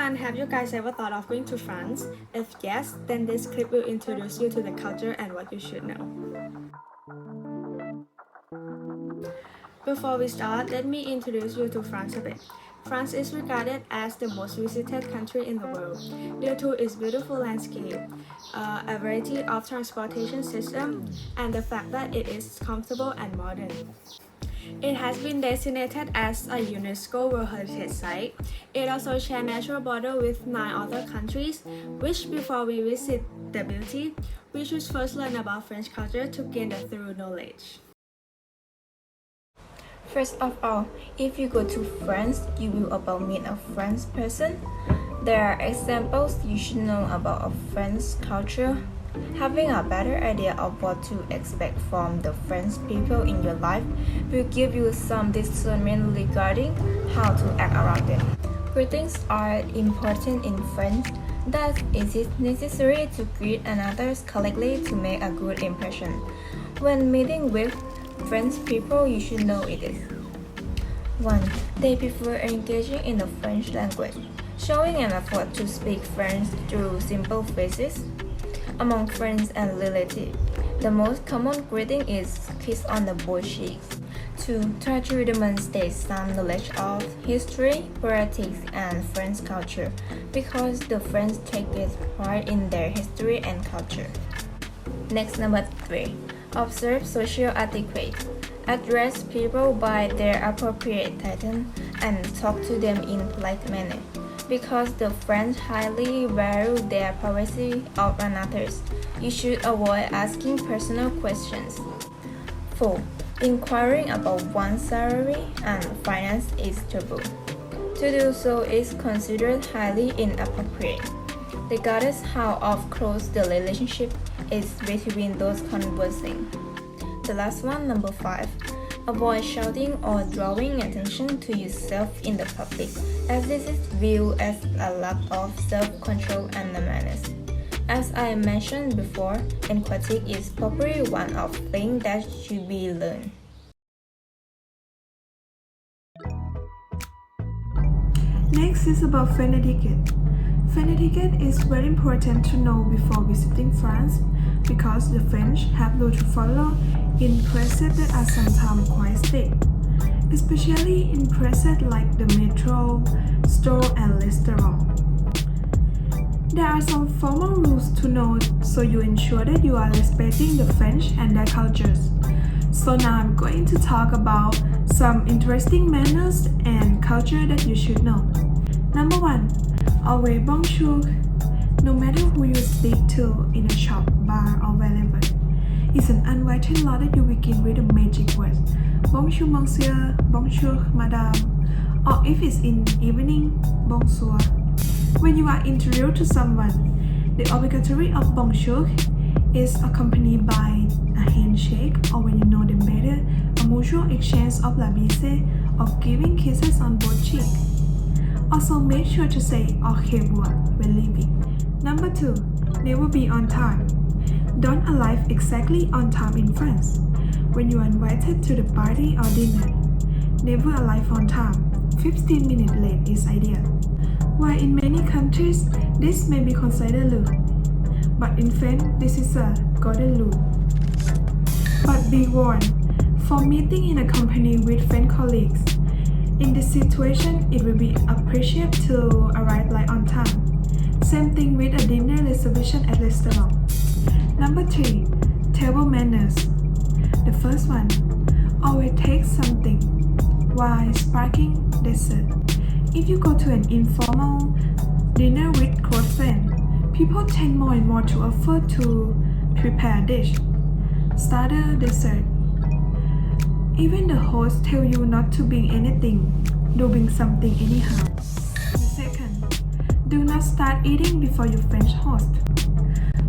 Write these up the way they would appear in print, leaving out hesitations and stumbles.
everyone, have you guys ever thought of going to France? If yes, then this clip will introduce you to the culture and what you should know. Before we start, let me introduce you to France a bit. France is regarded as the most visited country in the world due to its beautiful landscape, a variety of transportation systems, and the fact that it is comfortable and modern. It has been designated as a UNESCO World Heritage Site. It also shares natural border with 9 other countries, which before we visit the beauty, we should first learn about French culture to gain the thorough knowledge. First of all, if you go to France, you will about meet a French person. There are examples you should know about a French culture. Having a better idea of what to expect from the French people in your life will give you some discernment regarding how to act around them. Greetings are important in French. Thus, it is necessary to greet others correctly to make a good impression. When meeting with French people, you should know it is 1. They prefer engaging in the French language, showing an effort to speak French through simple phrases. Among friends and relatives, the most common greeting is kiss on the both cheeks. 2. Try to demonstrate some knowledge of history, politics, and French culture because the French take great pride in their history and culture. Next, number 3. Observe social etiquette. Address people by their appropriate title and talk to them in polite manner. Because the French highly value their privacy of others, you should avoid asking personal questions. 4. Inquiring about one's salary and finance is taboo. To do so is considered highly inappropriate, regardless how close the relationship is between those conversing. The last one, number 5. Avoid shouting or drawing attention to yourself in the public, as this is viewed as a lack of self-control and manners. As I mentioned before, empathy is probably one of things that should be learned. Next is about French etiquette. French etiquette is very important to know before visiting France because the French have rules to follow in places that are sometimes quite strict, especially in places like the metro, store, and restaurant. There are some formal rules to know so you ensure that you are respecting the French and their cultures. So now I'm going to talk about some interesting manners and culture that you should know. Number 1. Always bonjour. No matter who you speak to in a shop, bar, or wherever, it's an unwritten law that you begin with a magic word. Bonjour monsieur, bonjour madame, or if it's in evening, bonsoir. When you are introduced to someone, the obligatory of bonjour is accompanied by a handshake, or when you know them better, a mutual exchange of la bise, of giving kisses on both cheeks. Also make sure to say au revoir when leaving. Number 2. Never be on time. Don't arrive exactly on time in France. When you are invited to the party or dinner, never arrive on time. 15 minutes late is ideal. While in many countries, this may be considered rude, but in France, this is a golden rule. But be warned, for meeting in a company with French colleagues, in this situation, it will be appreciated to arrive late on time. Same thing with a dinner reservation at restaurant. Number 3. Table manners. The first one, always take something while sparkling dessert. If you go to an informal dinner with close friends, people tend more and more to offer to prepare a dish, starter, dessert. Even the host tell you not to bring anything, do bring something anyhow. The second, do not start eating before your French host.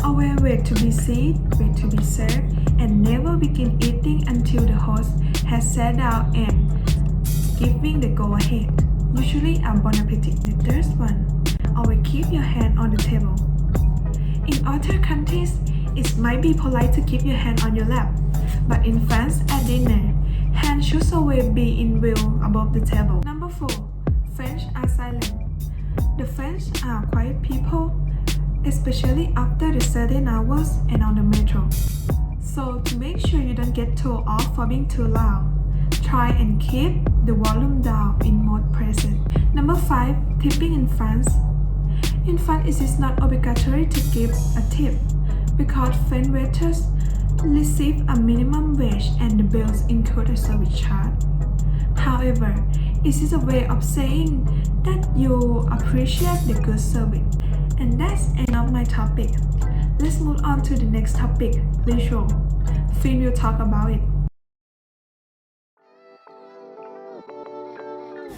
Always wait to be seated, wait to be served, and never begin eating until the host has sat down and giving the go-ahead. Usually a bon appetit. The third one, always keep your hand on the table. In other countries, it might be polite to keep your hand on your lap, but in France at dinner, hands should always be in view above the table. Number 4, French are silent. The French are quiet people, especially after the certain hours and on the metro. So to make sure you don't get told off for being too loud, try and keep the volume down in mode present. Number 5. Tipping in France. In France, it is not obligatory to give a tip because French waiters receive a minimum wage and the bills include a service charge. However, it is a way of saying that you appreciate the good service. And that's end of my topic. Let's move on to the next topic, ritual. Phim will talk about it.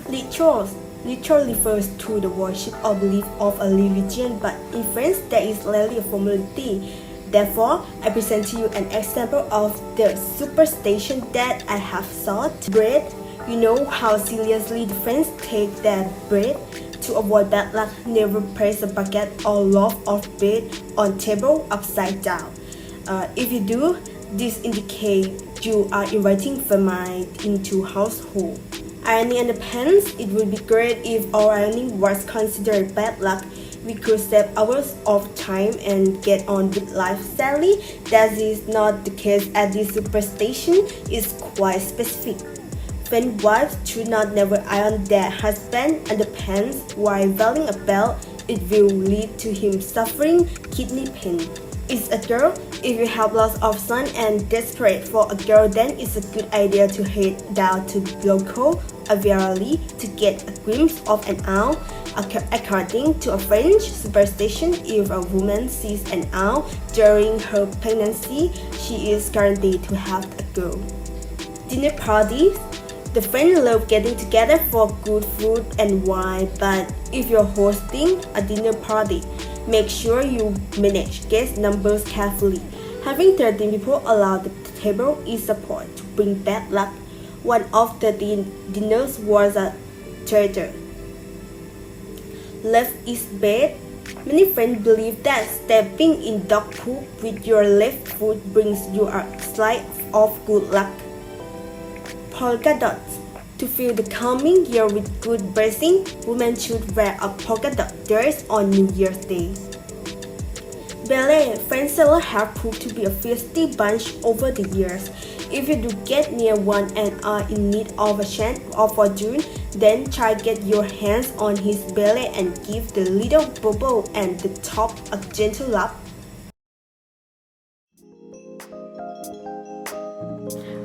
Rituals. Ritual refers to the worship or belief of a religion, but in French there is rarely a formality. Therefore, I present to you an example of the superstition that I have sought. Bread. You know how seriously the French take their bread. To avoid bad luck, never place a baguette or loaf of bread on table upside down. If you do, this indicates you are inviting famine into household. Ironing underpants. It would be great if all ironing was considered bad luck. We could save hours of time and get on with life. Sadly, that is not the case as this superstition is quite specific. French wives should not never iron their husband underpants while wearing a belt. It will lead to him suffering kidney pain. It's a girl. If you have lots of sun and desperate for a girl, then it's a good idea to head down to local aviary to get a glimpse of an owl. According to a French superstition, if a woman sees an owl during her pregnancy, she is guaranteed to have a girl. Dinner parties. The French love getting together for good food and wine, but if you're hosting a dinner party, make sure you manage guest numbers carefully. Having 13 people around the table is support to bring bad luck. One of the dinners was a traitor. Left is bad. Many French believe that stepping in dog poop with your left foot brings you a slice of good luck. Polka dots. To feel the coming year with good blessing, women should wear a polka dot dress on New Year's Day. Ballet. French sailors have proved to be a feisty bunch over the years. If you do get near one and are in need of a chance of fortune, then try get your hands on his belly and give the little bubble and the top a gentle rub.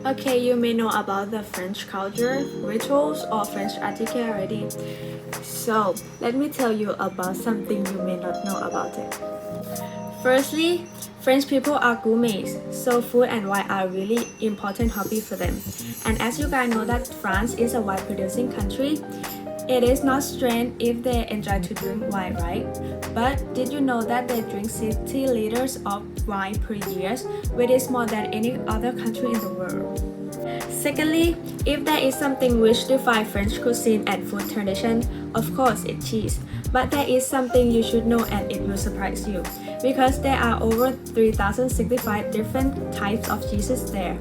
Okay, you may know about the French culture, rituals, or French etiquette already. So, let me tell you about something you may not know about it. Firstly, French people are gourmets, so food and wine are really important hobby for them. And as you guys know that France is a wine producing country, it is not strange if they enjoy to drink wine, right? But did you know that they drink 60 liters of wine per year, which is more than any other country in the world? Secondly, if there is something which defines French cuisine and food tradition, of course it's cheese. But there is something you should know and it will surprise you, because there are over 3,065 different types of cheeses there,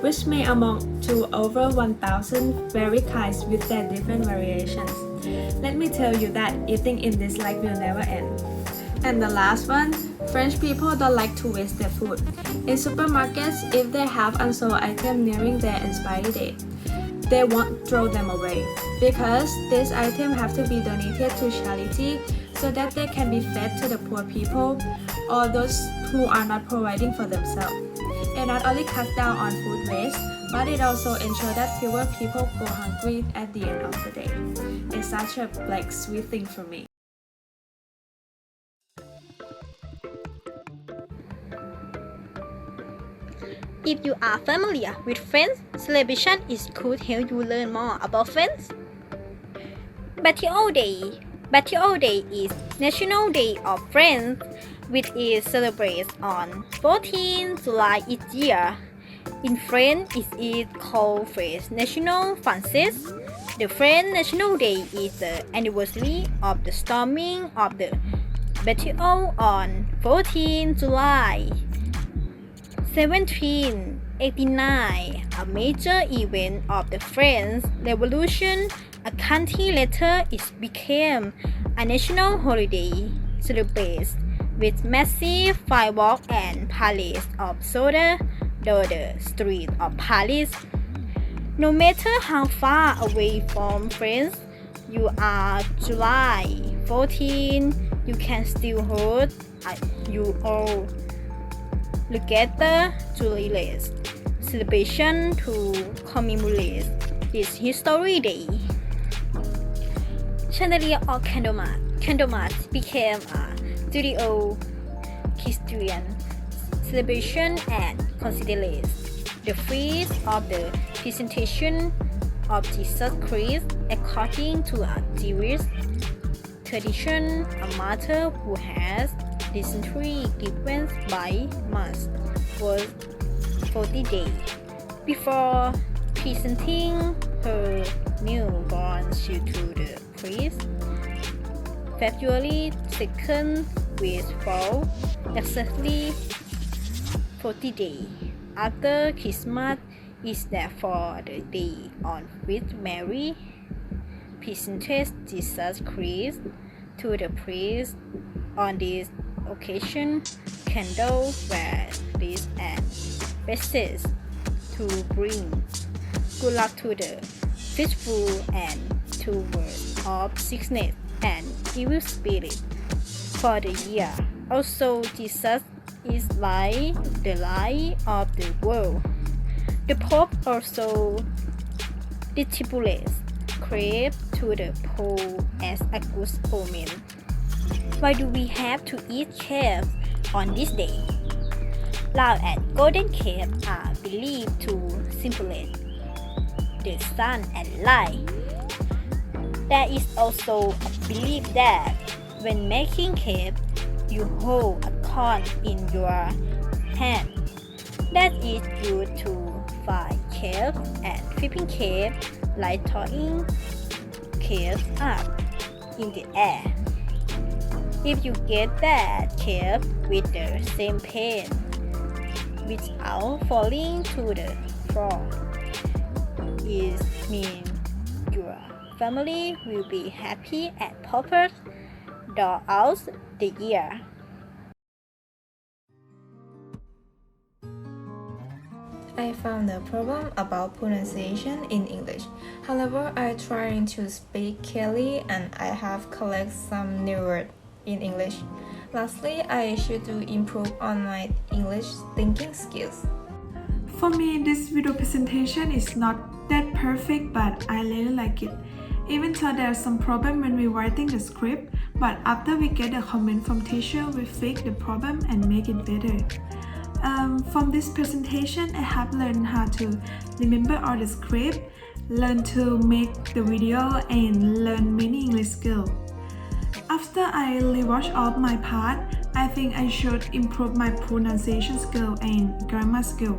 which may amount to over 1,000 very kinds with their different variations. Let me tell you that eating in this life will never end. And the last one, French people don't like to waste their food. In supermarkets, if they have unsold items nearing their expiry date, they won't throw them away, because these items have to be donated to charity so that they can be fed to the poor people or those who are not providing for themselves. It not only cuts down on food waste, but it also ensures that fewer people go hungry at the end of the day. It's such a sweet thing for me. If you are familiar with French celebration, it could help you learn more about French. Bastille Day. Bastille Day is National Day of France, which is celebrated on 14 July each year. In French, it is called Fête Nationale Française. The French National Day is the anniversary of the storming of the Bastille on 14 July 1789, a major event of the French Revolution A country later it became a national holiday celebrated with massive fireworks and parades of soda down the streets of Paris. No matter how far away from France you are, July 14, you can still hold you all together Julius celebration to commemorate this historic day. Chandelier or candlemas became a studio Christian celebration and considered the feast of the presentation of Jesus Christ according to a Jewish tradition. A mother who has dysentery given by mass was 40 days before presenting her newborn child to the priest. February 2nd will fall exactly 40 days after Christmas is therefore the day on which Mary presented Jesus Christ to the priest. On this occasion, candles were lit and messages to bring good luck to the faithful and to ward off sickness and evil spirit for the year. Also, Jesus is like the light of the world. The Pope also distributes crepes to the poor as a good omen. Why do we have to eat crepes on this day? Round and golden crepes are believed to symbolize the sun and light. There is also a belief that when making crepes, you hold a corn in your hand. That is used to fry crepes and flipping crepes like throwing crepes up in the air. If you get that crepe with the same pen without falling to the floor, it means your family will be happy and prosperous throughout the year. I found a problem about pronunciation in English. However, I trying to speak clearly and I have collected some new words in English. Lastly, I should to improve on my English thinking skills. For me, this video presentation is not that perfect, but I really like it. Even though there are some problem when we writing the script, but after we get a comment from teacher, we fix the problem and make it better. From this presentation, I have learned how to remember all the script, learn to make the video, and learn many English skills. After I rewatch all my part, I think I should improve my pronunciation skill and grammar skill.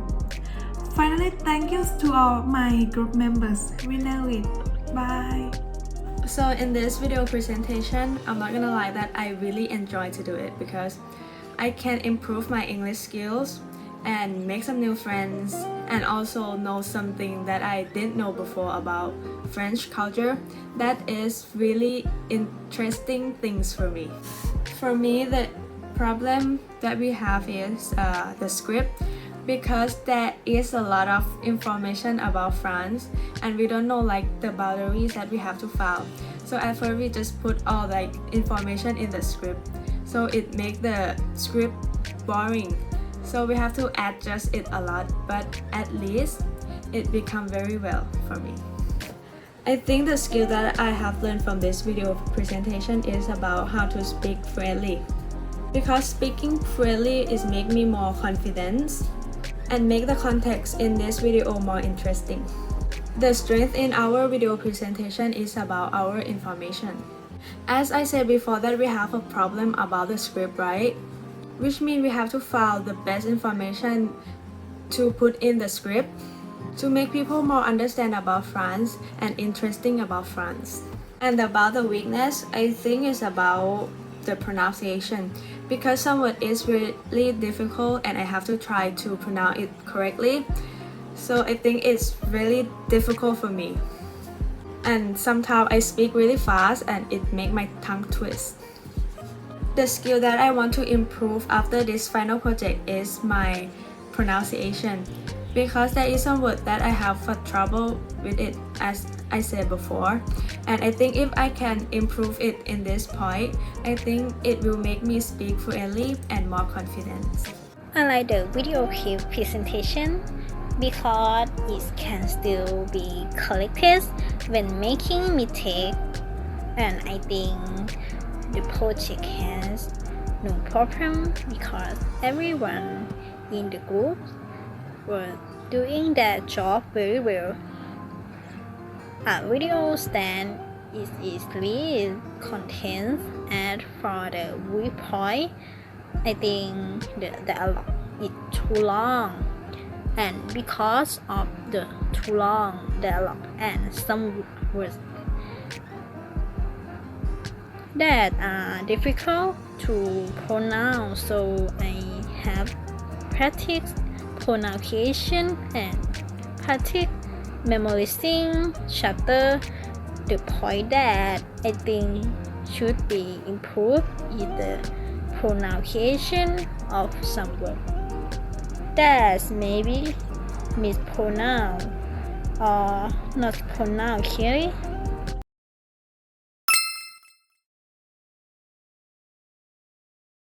Finally, thank you to all my group members. We know it. Bye. So in this video presentation, I'm not gonna lie that I really enjoy to do it because I can improve my English skills and make some new friends and also know something that I didn't know before about French culture. That is really interesting things for me. For me, the problem that we have is the script, because there is a lot of information about France and we don't know like the boundaries that we have to follow. So at first we just put all like information in the script, so it makes the script boring. So we have to adjust it a lot, but at least it become very well for me. I think the skill that I have learned from this video presentation is about how to speak freely, because speaking freely is make me more confident and make the context in this video more interesting. The strength in our video presentation is about our information. As I said before that we have a problem about the script, right? Which means we have to find the best information to put in the script to make people more understand about France and interesting about France. And about the weakness, I think it's about the pronunciation, because some word is really difficult and I have to try to pronounce it correctly. So I think it's really difficult for me. and sometimes I speak really fast and it make my tongue twist. The skill that I want to improve after this final project is my pronunciation, because there is some word that I have for trouble with it, as I said before, and I think if I can improve it in this point, I think it will make me speak fluently and more confident. I like the video clip presentation because it can still be corrected when making mistake, and I think the project has no problem because everyone in the group were doing their job very well. A video stand is easily contained, and for the viewpoint, I think the dialogue is too long, and because of the too long dialogue and some words that are difficult to pronounce, so I have practiced pronunciation and practice memorizing chapter. The point that I think should be improved is the pronunciation of some words that maybe mispronounced or not pronounced clearly.